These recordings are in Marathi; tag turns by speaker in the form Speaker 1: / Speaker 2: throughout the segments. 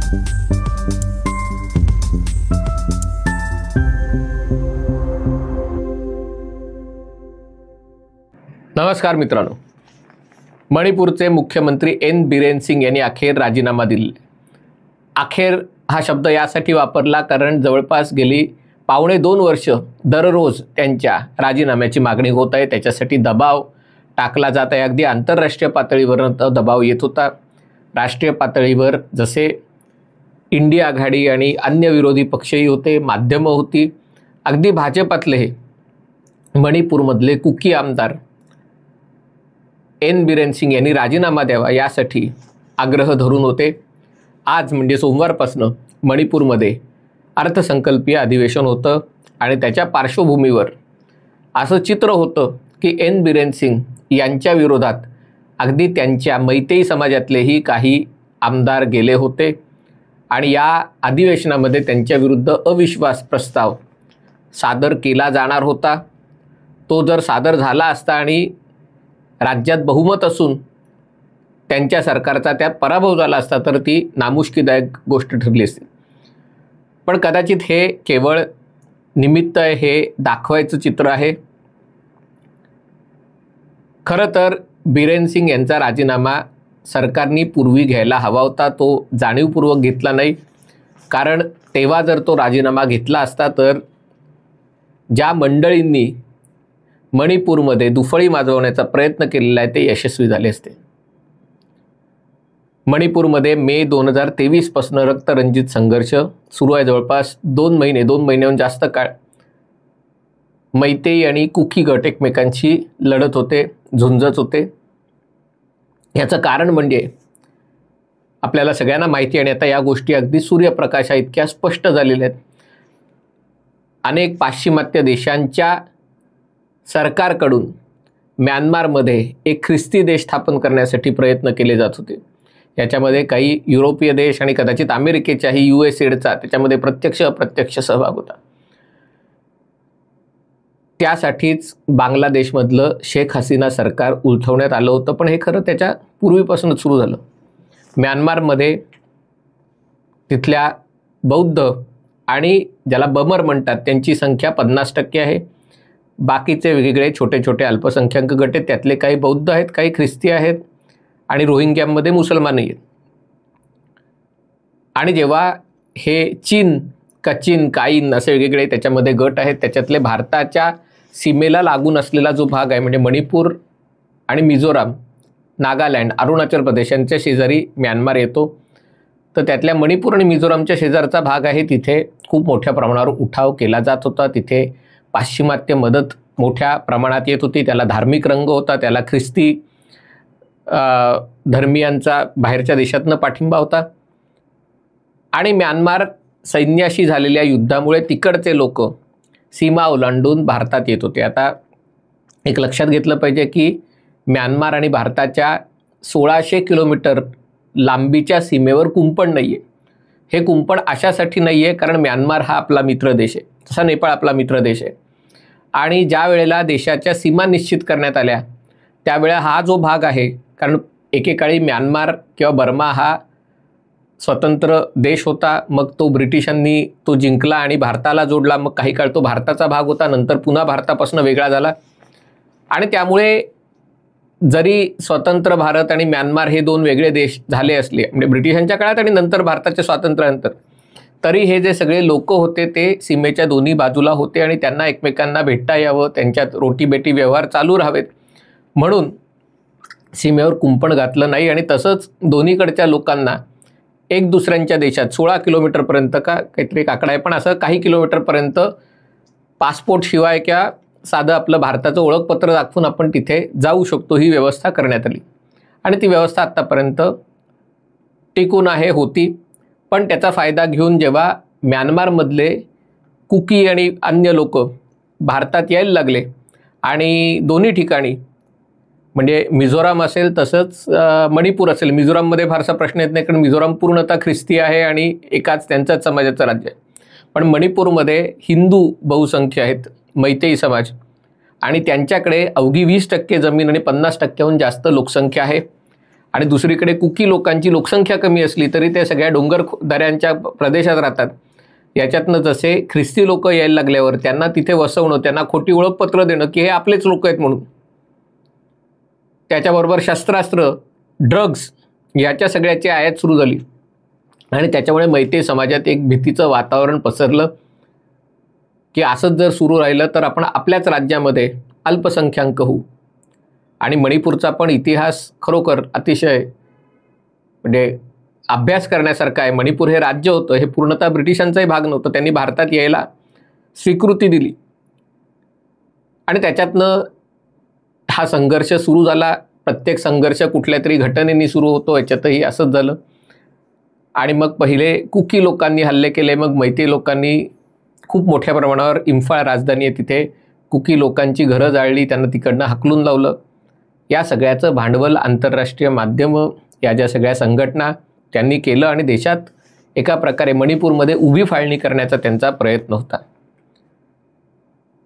Speaker 1: नमस्कार मित्रांनो, मणिपूरचे मुख्यमंत्री एन बिरेन सिंग यांनी अखेर राजीनामा दिला। अखेर हा शब्द यासाठी वापरला कारण जवळपास गेली 1.5-2 वर्ष दररोज त्यांच्या राजीनाम्याची मागणी होत आहे। त्याच्यासाठी दबाव टाकला जात आहे। अगदी आंतरराष्ट्रीय पातळीवर दबाव येत होता। राष्ट्रीय पातळीवर जसे इंडिया आघाडी आणि अन्य विरोधी पक्षही होते, माध्यमं होती, अगदी भाजपातले हे मणिपूरमधले कुकी आमदार एन बिरेन सिंग यांनी राजीनामा द्यावा यासाठी आग्रह धरून होते। आज म्हणजे सोमवारपासून मणिपूरमध्ये अर्थसंकल्पीय अधिवेशन होतं आणि त्याच्या पार्श्वभूमीवर असं चित्र होतं की एन बिरेन सिंग यांच्या विरोधात अगदी त्यांच्या मैतेई समाजातलेही काही आमदार गेले होते आणि या अधिवेशनामध्ये त्यांच्या विरुद्ध अविश्वास प्रस्ताव सादर केला जाणार होता। तो जर सादर झाला असता आणि राज्यात बहुमत असून त्यांच्या सरकारचा त्यात पराभव झाला असता तर ती नामुष्कीदायक गोष्ट ठरली असती। पण कदाचित हे केवळ निमित्त आहे, हे दाखवायचं चित्र आहे। खरं तर बिरेन सिंग यांचा राजीनामा सरकारने पूर्वी घ्यायला हवा होता, तो जाणीवपूर्वक घेतला नाही। कारण तेव्हा जर तो राजीनामा घेतला असता तर ज्या मंडळींनी मणिपूरमध्ये दुफळी माजवण्याचा प्रयत्न केलेला आहे ते यशस्वी झाले असते। मणिपूरमध्ये मे 2023 पासून रक्तरंजित संघर्ष सुरू आहे। जवळपास 2 महिन्याहून जास्त काळ मैतेई आणि कुकी गट एकमेकांशी लढत होते, झुंजत होते। याचं कारण म्हणजे आपल्याला सगळ्यांना माहिती आहे आणि आता या गोष्टी अगदी सूर्यप्रकाशा इतक्या स्पष्ट झालेल्या आहेत। अनेक पाश्चिमात्य देशांच्या सरकारकडून म्यानमारमध्ये एक ख्रिस्ती देश स्थापन करण्यासाठी प्रयत्न केले जात होते। याच्यामध्ये काही युरोपीय देश आणि कदाचित अमेरिकेच्याही USAIDचा त्याच्यामध्ये प्रत्यक्ष अप्रत्यक्ष सहभाग होता। त्यासाठीच बांगलादेशमधलं शेख हसीना सरकार उलथवण्यात आलं होतं, पण हे खरं त्याच्या पूर्वीपासूनच सुरू झालं। म्यानमारमध्ये तिथल्या बौद्ध आणि ज्याला बमर म्हणतात त्यांची संख्या 50% आहे। बाकीचे वेगवेगळे छोटे छोटे अल्पसंख्याक गट आहेत, त्यातले काही बौद्ध आहेत, काही ख्रिस्ती आहेत आणि रोहिंग्यामध्ये मुसलमानही आहेत। आणि जेव्हा हे चीन, कचिन, काईन असे वेगवेगळे त्याच्यामध्ये गट आहेत, त्याच्यातले भारताच्या सीमेला लागून असलेला जो भाग आहे म्हणजे मणिपूर आणि मिझोराम, नागालँड, अरुणाचल प्रदेश यांच्या शेजारी म्यानमार येतो। तर त्यातल्या मणिपूर आणि मिझोरामच्या शेजारचा भाग आहे, तिथे खूप मोठ्या प्रमाणावर उठाव केला जात होता। तिथे पाश्चिमात्य मदत मोठ्या प्रमाणात येत होती, त्याला धार्मिक रंग होता, त्याला ख्रिस्ती धर्मियांचा बाहेरच्या देशातनं पाठिंबा होता। आणि म्यानमार सैन्याशी झालेल्या युद्धामुळे तिकडचे लोक सीमा ओलांडून भारतात येत होते। आता एक लक्षात घेतलं पाहिजे की म्यानमार आणि भारताच्या 1600 किलोमीटर लांबीच्या सीमेवर कुंपण नाही आहे। हे कुंपण अशासाठी नाही आहे कारण म्यानमार हा आपला मित्र देश आहे, तसा नेपाळ आपला मित्र देश आहे। आणि ज्या वेळेला देशाच्या सीमा निश्चित करण्यात आल्या त्यावेळेला हा जो भाग आहे, कारण एकेकाळी म्यानमार किंवा बर्मा हा स्वतंत्र देश होता, मग तो ब्रिटिशांनी तो जिंकला आणि भारताला जोडला, मग काही काळ तो भारताचा भाग होता, नंतर पुन्हा भारतापासून वेगळा झाला। आणि त्यामुळे जरी स्वतंत्र भारत आणि म्यानमार हे 2 वेगळे देश झाले असले म्हणजे ब्रिटिशांच्या काळात आणि नंतर भारताच्या स्वातंत्र्यानंतर, तरी हे जे सगळे लोक होते ते सीमेच्या दोन्ही बाजूला होते आणि त्यांना एकमेकांना भेटता यावं, त्यांच्यात रोटीबेटी व्यवहार चालू राहावेत म्हणून सीमेवर कुंपण घातलं नाही। आणि तसंच दोन्हीकडच्या लोकांना एक दुसऱ्यांच्या देशात 16 किलोमीटरपर्यंत का काहीतरी एक आकडा आहे, पण असं काही किलोमीटरपर्यंत पासपोर्ट शिवाय किंवा साधं आपलं भारताचं ओळखपत्र दाखवून आपण तिथे जाऊ शकतो, ही व्यवस्था करण्यात आली। आणि ती व्यवस्था आत्तापर्यंत टिकून आहे, होती। पण त्याचा फायदा घेऊन जेव्हा म्यानमारमधले कुकी आणि अन्य लोक भारतात यायला लागले आणि दोन्ही ठिकाणी म्हणजे मिझोराम असेल तसंच मणिपूर असेल, मिझोराममध्ये फारसा प्रश्न येत नाही कारण मिझोराम पूर्णतः ख्रिस्ती आहे आणि एकाच त्यांच्याच समाजाचं राज्य आहे। पण मणिपूरमध्ये हिंदू बहुसंख्य आहेत, मैतेई समाज, आणि त्यांच्याकडे अवघी 20% जमीन आणि 50%हून जास्त लोकसंख्या आहे। आणि दुसरीकडे कुकी लोकांची लोकसंख्या कमी असली तरी ते सगळ्या डोंगर दऱ्यांच्या प्रदेशात राहतात. याच्यातनं जसे ख्रिस्ती लोक यायला लागल्यावर त्यांना तिथे वसवणं, त्यांना खोटी ओळखपत्र देणं की हे आपलेच लोक आहेत म्हणून, त्याच्याबरोबर शस्त्रास्त्र, ड्रग्ज याच्या सगळ्याची आयात सुरू झाली आणि त्याच्यामुळे मैतेई समाजात एक भीतीचं वातावरण पसरलं की असंच जर सुरू राहिलं तर आपण आपल्याच राज्यामध्ये अल्पसंख्याक होऊ. आणि मणिपूरचा पण इतिहास खरोखर अतिशय म्हणजे अभ्यास करण्यासारखं आहे. मणिपूर हे राज्य होतं, हे पूर्णतः ब्रिटिशांचाही भाग नव्हतं. त्यांनी भारतात यायला स्वीकृती दिली आणि त्याच्यातनं हा संघर्ष सुरू झाला. प्रत्येक संघर्ष कुठल्या तरी घटनेने सुरू होतो, याच्यातही असंच झालं. आणि मग पहिले कुकी लोकांनी हल्ले केले, मग मैतेई लोकांनी खूप मोठ्या प्रमाणावर, इम्फाळ राजधानी आहे तिथे कुकी लोकांची घरं जाळली, त्यांना तिकडनं हाकलून लावलं. या सगळ्याचं भांडवल आंतरराष्ट्रीय माध्यमं, या ज्या सगळ्या संघटना त्यांनी केलं आणि देशात एका प्रकारे मणिपूरमध्ये उभी फाळणी करण्याचा त्यांचा प्रयत्न होता.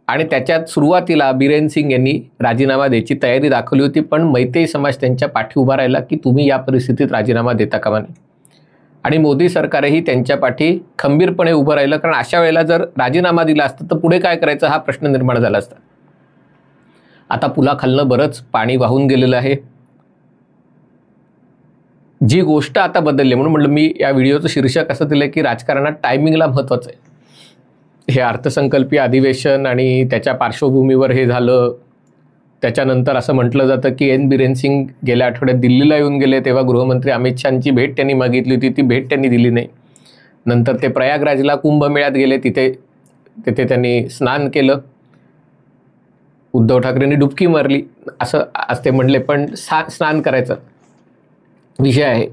Speaker 1: आणि त्याच्यात सुरुवातीला बिरेन सिंग यांनी राजीनामा द्यायची तयारी दाखवली होती, पण मैतेई समाज त्यांच्या पाठी उभा राहिला की तुम्ही या परिस्थितीत राजीनामा देता कामा नये. आणि मोदी सरकारही त्यांच्या पाठी खंबीरपणे उभं राहिलं, कारण अशा वेळेला जर राजीनामा दिला असता तर पुढे काय करायचं हा प्रश्न निर्माण झाला असता. आता पुलाखालनं बरंच पाणी वाहून गेलेलं आहे. जी गोष्ट आता बदलली, म्हणून म्हटलं मी या व्हिडिओचं शीर्षक असं दिलं की राजकारणात टायमिंगला महत्त्वाचं आहे. हे अर्थसंकल्पीय अधिवेशन आणि त्याच्या पार्श्वभूमीवर हे झालं. त्याच्यानंतर असं म्हटलं जातं की बिरेन सिंग गेल्या आठवड्यात दिल्लीला येऊन गेले, तेव्हा गृहमंत्री अमित शहांची भेट त्यांनी मागितली होती, ती भेट त्यांनी दिली नाही. नंतर ते प्रयागराजला कुंभमेळ्यात गेले, तिथे त्यांनी स्नान केलं. उद्धव ठाकरेंनी डुबकी मारली असं आज ते म्हणले, पण स्नान करायचा विषय आहे.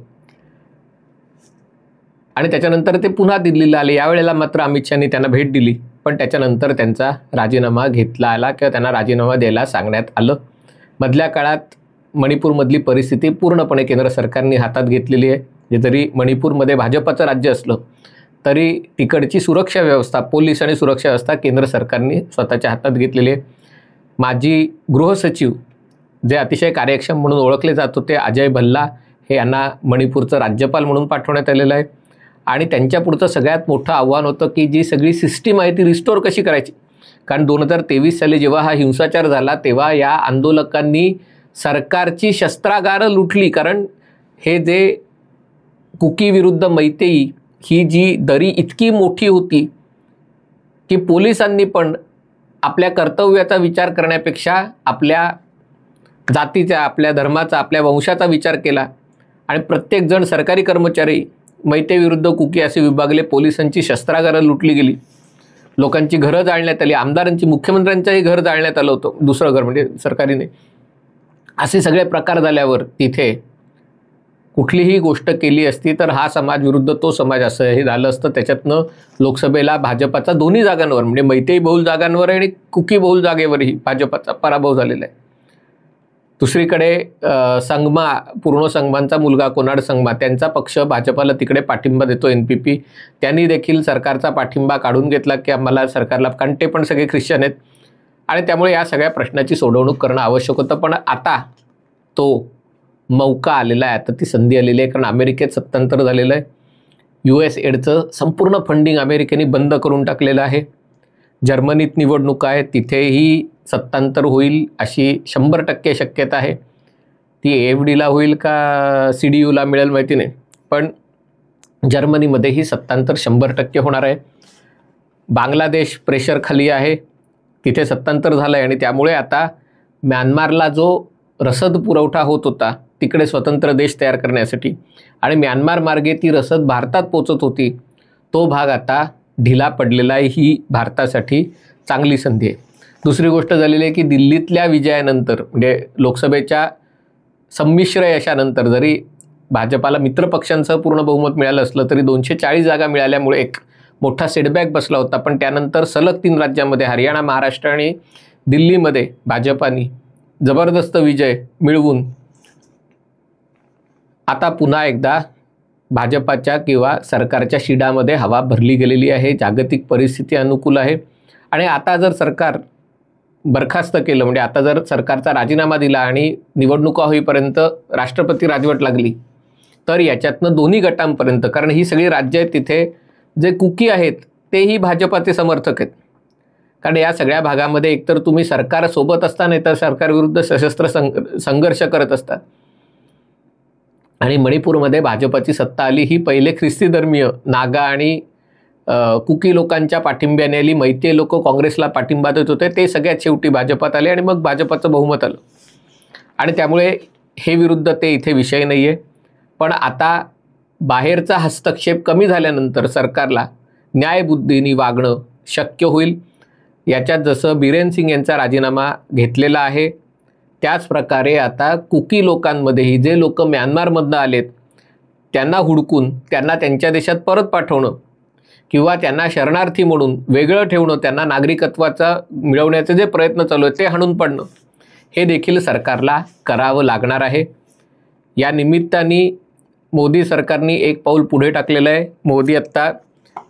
Speaker 1: आणि त्याच्यानंतर ते पुन्हा दिल्लीला आले. यावेळेला मात्र अमित शहांनी त्यांना भेट दिली, पण त्याच्यानंतर त्यांचा राजीनामा घेतला आला किंवा त्यांना राजीनामा द्यायला सांगण्यात आलं. मधल्या काळात मणिपूरमधली परिस्थिती पूर्णपणे केंद्र सरकारने हातात घेतलेली आहे. जरी मणिपूरमध्ये भाजपचं राज्य असलं तरी तिकडची सुरक्षा व्यवस्था, पोलीस आणि सुरक्षा व्यवस्था केंद्र सरकारने स्वतःच्या हातात घेतलेली आहे. माजी गृहसचिव जे अतिशय कार्यक्षम म्हणून ओळखले जात होते, अजय भल्ला, हे यांना मणिपूरचं राज्यपाल म्हणून पाठवण्यात आलेलं आहे. आणि त्यांच्या पुढचं सगळ्यात मोठं आव्हान होतं की जी सगळी सिस्टीम आहे ती रिस्टोर कशी करायची. कारण 2023 साली जेव्हा हा हिंसाचार झाला तेव्हा या आंदोलकांनी सरकारची शस्त्रागारं लुटली. कारण हे जे कुकी विरुद्ध मैतेई ही जी दरी इतकी मोठी होती की पोलिसांनी पण आपल्या कर्तव्याचा विचार करण्यापेक्षा आपल्या जातीचा, आपल्या धर्माचा, आपल्या वंशाचा विचार केला आणि प्रत्येकजण सरकारी कर्मचारी मैतेई विरुद्ध कुकी असे विभागले. पोलिसांची शस्त्रागारं लुटली गेली, लोकांची घरं जाळण्यात आली, आमदारांची, मुख्यमंत्र्यांचंही घर जाळण्यात आलं होतं, दुसरं घर म्हणजे सरकारीने. असे सगळे प्रकार झाल्यावर तिथे कुठलीही गोष्ट केली असती तर हा समाज विरुद्ध तो समाज असं हे झालं असतं. त्याच्यातनं लोकसभेला भाजपाचा दोन्ही जागांवर म्हणजे मैतेई बहुल जागांवर आणि कुकी बहुल जागेवरही भाजपाचा पराभव झालेला आहे. दुसरीकडे संगमा, पूर्ण संगमांचा मुलगा कोनाड संगमा, त्यांचा पक्ष भाजपाला तिकडे पाठिंबा देतो, NPP, त्यांनी देखील सरकारचा पाठिंबा काढून घेतला की आम्हाला सरकारला, कारण ते पण सगळे ख्रिश्चन आहेत आणि त्यामुळे या सगळ्या प्रश्नाची सोडवणूक करणं आवश्यक होतं. पण आता तो मौका आलेला आहे, आता ती संधी आलेली आहे, कारण अमेरिकेत सत्तांतर झालेलं आहे. US एडचं संपूर्ण फंडिंग अमेरिकेने बंद करून टाकलेलं आहे. जर्मनीत निवडणुका आहेत, तिथेही सत्तांतर होईल अशी 100% शक्यता आहे. ती AFDला होईल का CDUला मिळेल माहिती नाही, पण जर्मनीमध्येही सत्तांतर 100% होणार आहे. बांगलादेश प्रेशर खाली आहे, तिथे सत्तांतर झालं आहे आणि त्यामुळे आता म्यानमारला जो रसद पुरवठा होत होता तिकडे स्वतंत्र देश तयार करण्यासाठी आणि म्यानमार मार्गे ती रसद भारतात पोचत होती, तो भाग आता ढिला पडलेला आहे. ही भारतासाठी चांगली संधी आहे. दुसरी गोष्ट झालेली आहे की दिल्लीतल्या विजयानंतर म्हणजे लोकसभेच्या संमिश्र यशानंतर जरी भाजपाला मित्रपक्षांसह पूर्ण बहुमत मिळालं असलं तरी 240 जागा मिळाल्यामुळे एक मोठा सेटबॅक बसला होता. पण त्यानंतर सलग 3 राज्यांमध्ये हरियाणा, महाराष्ट्र आणि दिल्लीमध्ये भाजपानी जबरदस्त विजय मिळवून आता पुन्हा एकदा भाजपाच्या किंवा सरकारच्या शिडामध्ये हवा भरली गेलेली आहे. जागतिक परिस्थिती अनुकूल आहे आणि आता जर सरकार बरखास्त केलं, म्हणजे आता जर सरकारचा राजीनामा दिला आणि निवडणुका होईपर्यंत राष्ट्रपती राजवट लागली, तर याच्यातनं दोन्ही गटांपर्यंत, कारण ही सगळी राज्य आहेत तिथे जे कुकी आहेत तेही भाजपाचे समर्थक आहेत, कारण या सगळ्या भागामध्ये एकतर तुम्ही सरकारसोबत असता नाही तर सरकारविरुद्ध सशस्त्र संघर्ष करत असतात. आणि मणिपूरमध्ये भाजपाची सत्ता आली, ही पहिले ख्रिस्ती धर्मीय नागा आणि कुकी लोकांच्या पाठिंब्याने आली. मैतेय लोक काँग्रेसला पाठिंबा देत होते, ते सगळ्यात शेवटी भाजपात आले आणि मग भाजपाचं बहुमत आलं. आणि त्यामुळे हे विरुद्ध ते इथे विषय नाही आहे. पण आता बाहेरचा हस्तक्षेप कमी झाल्यानंतर सरकारला न्यायबुद्धीने वागणं शक्य होईल. याच्यात जसं बिरेन सिंग यांचा राजीनामा घेतलेला आहे, त्याच प्रकारे आता कुकी लोकांमध्येही जे लोक म्यानमारमधनं आलेत त्यांना हुडकून त्यांना त्यांच्या देशात परत पाठवणं किंवा त्यांना शरणार्थी म्हणून वेगळं ठेवणं, त्यांना नागरिकत्वाचा मिळवण्याचे जे प्रयत्न चालू आहेत ते हाणून पडणं, हे देखील सरकारला करावं लागणार आहे. या निमित्ताने मोदी सरकारने एक पाऊल पुढे टाकलेलं आहे. मोदी आत्ता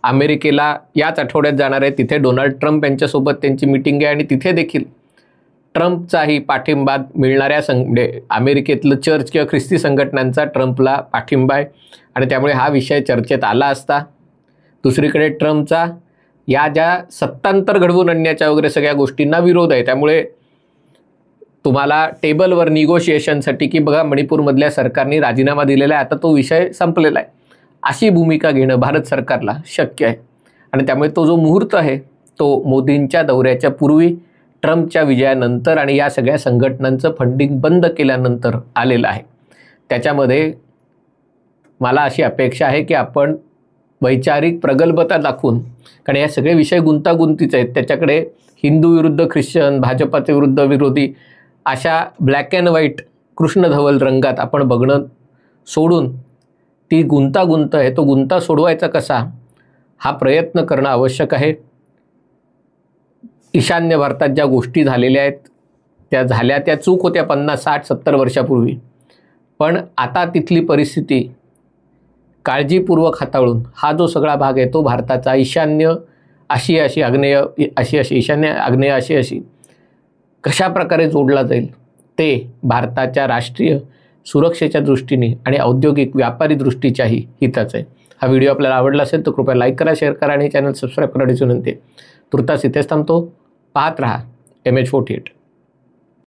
Speaker 1: अमेरिकेला याच आठवड्यात जाणार आहे. तिथे डोनाल्ड ट्रम्प यांच्यासोबत त्यांची मीटिंग आहे आणि तिथे देखील ट्रम्पचाही पाठिंबा मिळणाऱ्या म्हणजे अमेरिकेतलं चर्च किंवा ख्रिस्ती संघटनांचा ट्रम्पला पाठिंबा आहे आणि त्यामुळे हा विषय चर्चेत आला असता. दुसरीकडे ट्रम्पचा या ज्या सत्तांतर घडवून आणण्याच्या वगैरे सगळ्या गोष्टींना विरोध आहे. त्यामुळे तुम्हाला टेबलवर निगोशिएशनसाठी की बघा मणिपूरमधल्या सरकारने राजीनामा दिलेला आहे, आता तो विषय संपलेला आहे, अशी भूमिका घेणं भारत सरकारला शक्य आहे. आणि त्यामुळे तो जो मुहूर्त आहे तो मोदींच्या दौऱ्याच्या पूर्वी, ट्रम्पच्या विजयानंतर आणि या सगळ्या संघटनांचं फंडिंग बंद केल्यानंतर आलेलं आहे. त्याच्यामध्ये मला अशी अपेक्षा आहे की आपण वैचारिक प्रगल्भता दाखवून, कारण या सगळे विषय गुंतागुंतीचे आहेत, त्याच्याकडे हिंदू विरुद्ध ख्रिश्चन, भाजपाचे विरुद्ध विरोधी अशा ब्लॅक अँड व्हाईट कृष्णधवल रंगात आपण बघणं सोडून ती गुंतागुंत आहे तो गुंता सोडवायचा कसा, हा प्रयत्न करणं आवश्यक आहे. ईशान्य भारतात ज्या गोष्टी झालेल्या आहेत त्या झाल्या, त्या चूक होत्या 50, 60, 70 वर्षापूर्वी, पण आता तिथली परिस्थिती काळजीपूर्वक हाताळून हा जो सगळा भाग आहे तो भारताचा ईशान्य आशियाशी आग्नेय आशियाशी ईशान्य आग्नेय आशियाशी कशा प्रकारे जोडला जाईल ते भारताच्या राष्ट्रीय सुरक्षेच्या दृष्टीने आणि औद्योगिक व्यापारी दृष्टीच्याही हिताचं आहे. हा व्हिडिओ आपल्याला आवडला असेल तर कृपया लाईक करा, शेअर करा आणि चॅनल सबस्क्राईब करण्याची विनंती आहे. तुर्तास इथेच थांबतो. पाहत रहा MH48.